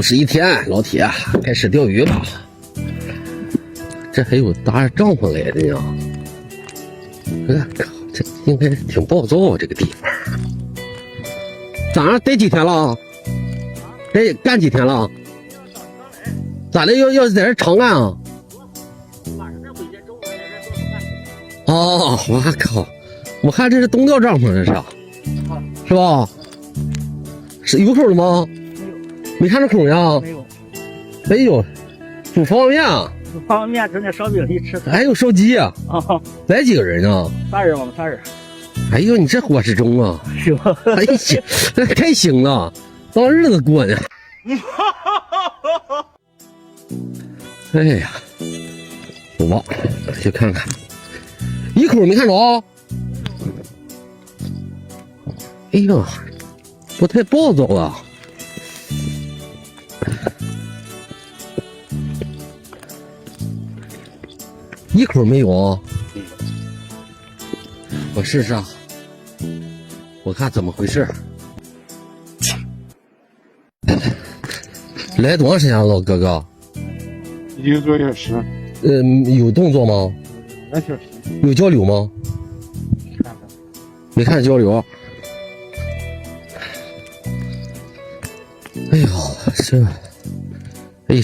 51天，老铁开始钓鱼吧。这还有搭帐篷来的呢。靠，这应该挺暴躁啊，这个地方。咋待几天了？待干几天了？咋的？要在这长干啊？哦，我靠！我看这是冬钓帐篷，这是吧？是有口的吗？没看着口呀？没有。哎呦，煮方便面啊！煮方便面整点烧饼一吃。还有烧鸡啊！啊，来几个人呢？3人，我们3人。哎呦，你这伙食中啊！是吧？哎呀，这太行了，当日子过呢。哎呀，走吧，去看看。一口没看着。哎呦，不太暴躁啊。一口没有啊？我试试啊，我看怎么回事。来多长时间了，老哥哥？1个多小时。有动作吗2小时。有交流吗？没看交流。哎呦，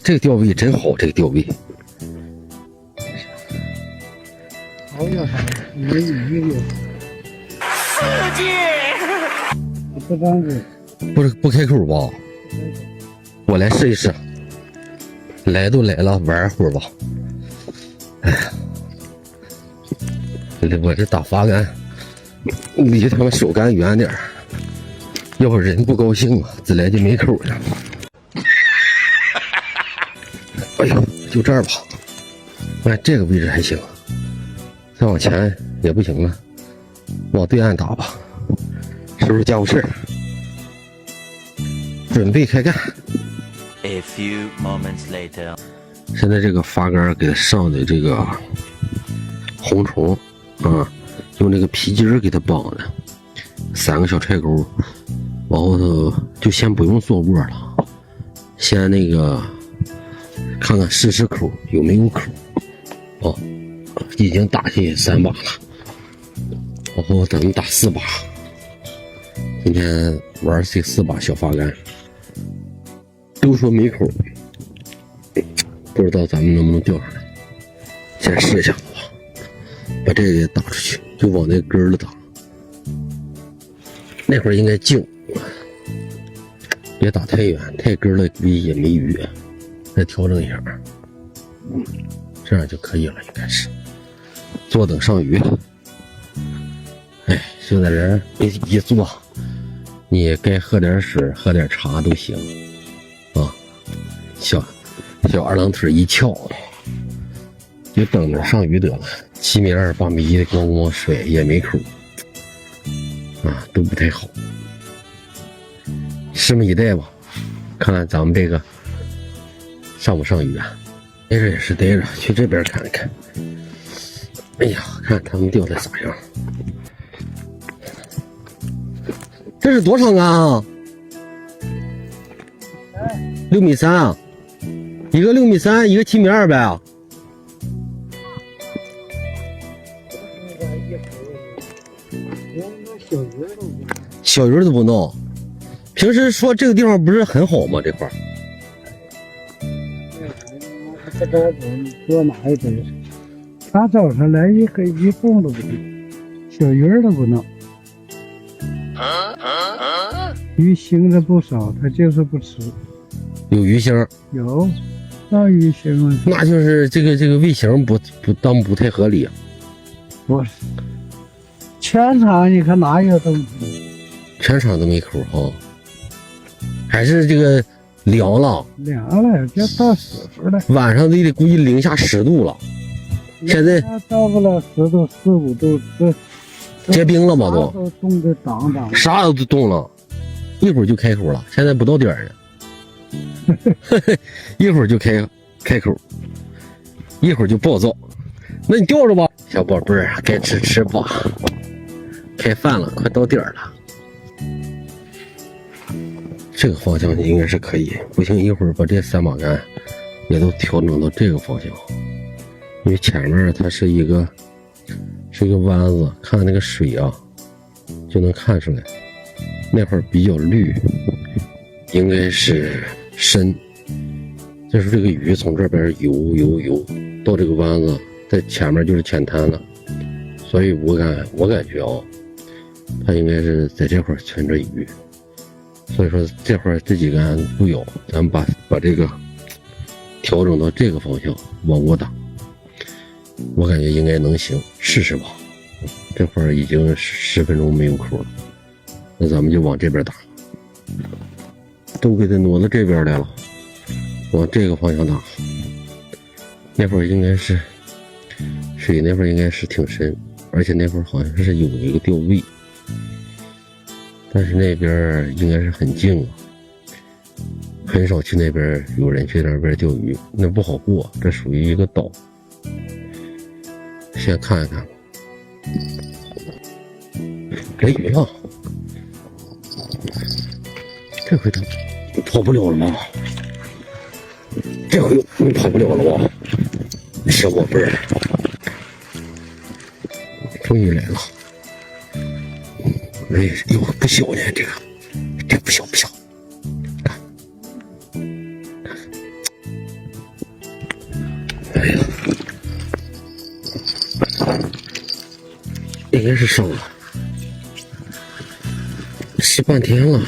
这个钓位真好，这个钓位。好呀，没鱼了。刺激！不张嘴。不开口吧？我来试一试。来都来了，玩会儿吧。哎呀，我这打发竿离他们手竿远点，要不人不高兴啊，自来就没口了。哎呦，就这儿吧。哎，这个位置还行，再往前也不行了，往对岸打吧。收拾家务事，准备开干。A few moments later， 现在这个发竿给它上的这个红虫啊，用这个皮筋给它绑的，3个小踹钩，往后头就先不用做窝了，先那个看看试口有没有口。哦，已经打进3把了，往后咱们打4把。今天玩这4把小发竿，都说没口，不知道咱们能不能钓上来。先试一下子吧，把这个也打出去，就往那根儿了打。那会儿应该静，别打太远，太根了也没鱼。再调整一下，这样就可以了，应该是。坐等上鱼。哎，就在这儿一坐，你该喝点水、喝点茶都行啊。小二郎腿一翘，就等着上鱼得了。7米2、8米1的咣咣甩也没口啊，都不太好。拭目以待吧，看看咱们这个上不上鱼啊？待着也是待着，去这边看看。哎呀，看他们钓的咋样？这是多长竿啊？6米3啊，一个6米3，一个7米2呗啊。小鱼都不弄。平时说这个地方不是很好吗？这块儿。不着急，多拿一堆。他早上来一蹦都不对，小鱼儿都不弄。鱼腥的不少，他就是不吃。有鱼腥？有，那鱼腥啊？那就是这个味型不太合理啊。不是，全场你看哪有东西？全场都没口哈，还是这个凉了。凉了，就到10分了。晚上得估计零下10度了。现在到不了10度、4、5度，这结冰了吗？都冻得当当，啥都冻了，一会儿就开口了。现在不到点儿呢，一会儿就开口，一会儿就暴躁。那你钓着吧，小宝贝儿，该吃吃吧。开饭了，快到点儿了。这个方向应该是可以，不行一会儿把这3把杆也都调整到这个方向，因为前面它是一个弯子，看那个水啊就能看出来，那会儿比较绿，应该是深，就是这个鱼从这边游到这个弯子，在前面就是浅滩了，所以我感觉啊，它应该是在这块存着鱼。所以说这会儿这几杆不咬，咱们把这个调整到这个方向往过打，我感觉应该能行，试试吧。这会儿已经10分钟没有口了，那咱们就往这边打，都给它挪到这边来了，往这个方向打。那会儿应该是水，那会儿应该是挺深，而且那会儿好像是有一个钓位。但是那边应该是很静啊，很少去那边有人去那边钓鱼，那不好过，这属于一个岛。先看一看，来鱼了，这回他跑不了了吗？这回你跑不了了吧？小宝贝儿，终于来了。哎呦，不小呢，这不小，看，哎呀，应该是上了，试半天了，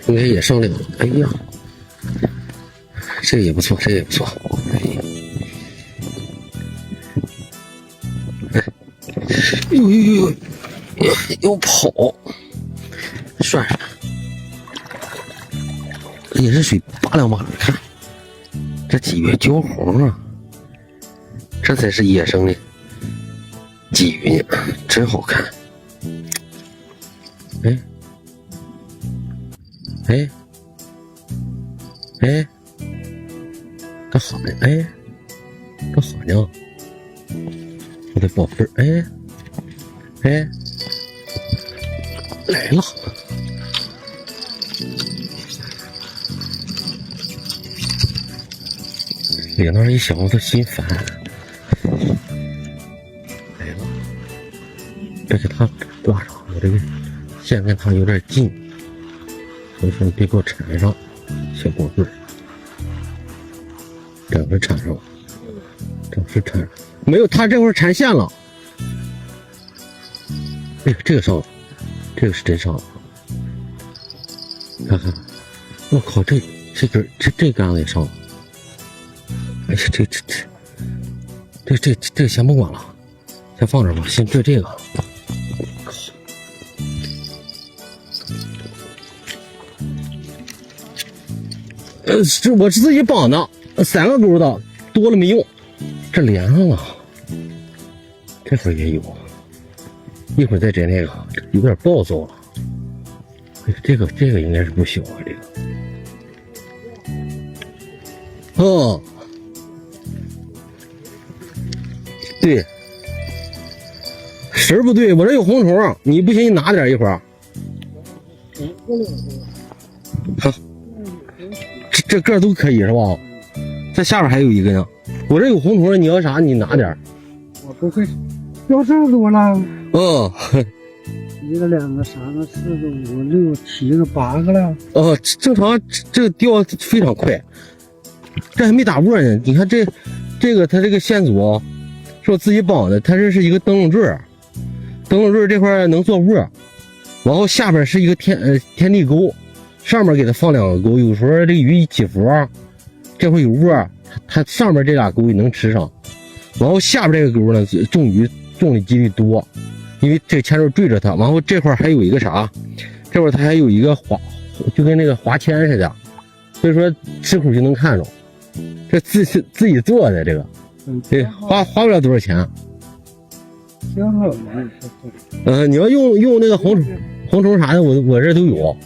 应该也上来了。哎呀，这个也不错，哎，呦，要跑，算了，也是水拔两把，看这鲫鱼焦黄啊，这才是野生的鲫鱼呢，真好看。干啥呢？干啥呢？我的宝贝儿，来了，领那一小子心烦，来了，这给他挂上，我这个线跟他有点近，所以说别给我缠上，小宝贝儿，整是缠上，没有，他这会儿缠线了，这个上了。这个是真上了，看看，我靠，这根这杆子也上了，哎呀，这个先不管了，先放这吧，先这个，这我是自己绑的，3个钩的，多了没用，这连上了，这会儿也有。一会儿再摘那个，有点暴躁了。这个应该是不小啊，这个。哦，对，食儿不对，我这有红虫，你不行你拿点一会儿。好，这个都可以是吧？这下边还有一个呢，我这有红虫，你要啥你拿点。我不会，要这多了。哦，1个、2个、3个、4个、5个、6、7个、8个了。哦，正常这个钓非常快，这还没打窝呢。你看这个它这个线组是我自己绑的，它这是一个灯笼坠，这块能做窝，然后下边是一个天地钩，上面给它放2个钩，有时候这鱼一起伏，这会有窝，它上面这俩钩也能吃上，然后下边这个钩呢中鱼中的几率多。因为这个铅轴坠着它，然后这块还有一个啥，这块它还有一个就跟那个划铅似的，所以说吃苦就能看着。这自己做的这个，对，花不了多少钱。挺好的。你要用那个红虫啥的，我这都有。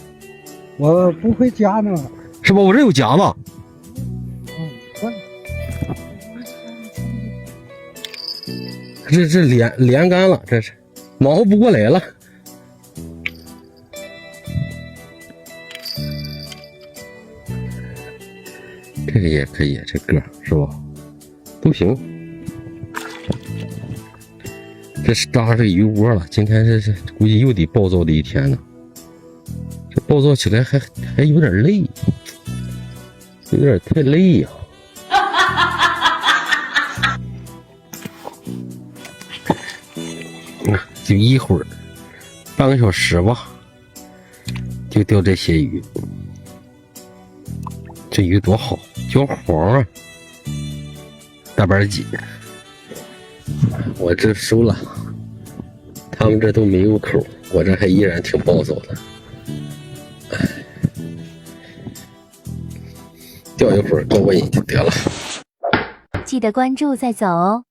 我不会夹呢，是吧？我这有夹子。这连杆了，这是。往后不过来了，这个也可以，这个是吧？都行。这是搭这个鱼窝了，今天是估计又得暴躁的一天呢。这暴躁起来还有点累，有点太累呀、就一会儿，半个小时吧，就钓这些鱼。这鱼多好，焦黄啊，大板鲫。我这收了，他们这都没有口，我这还依然挺暴躁的。钓一会儿过过瘾就得了。记得关注再走哦。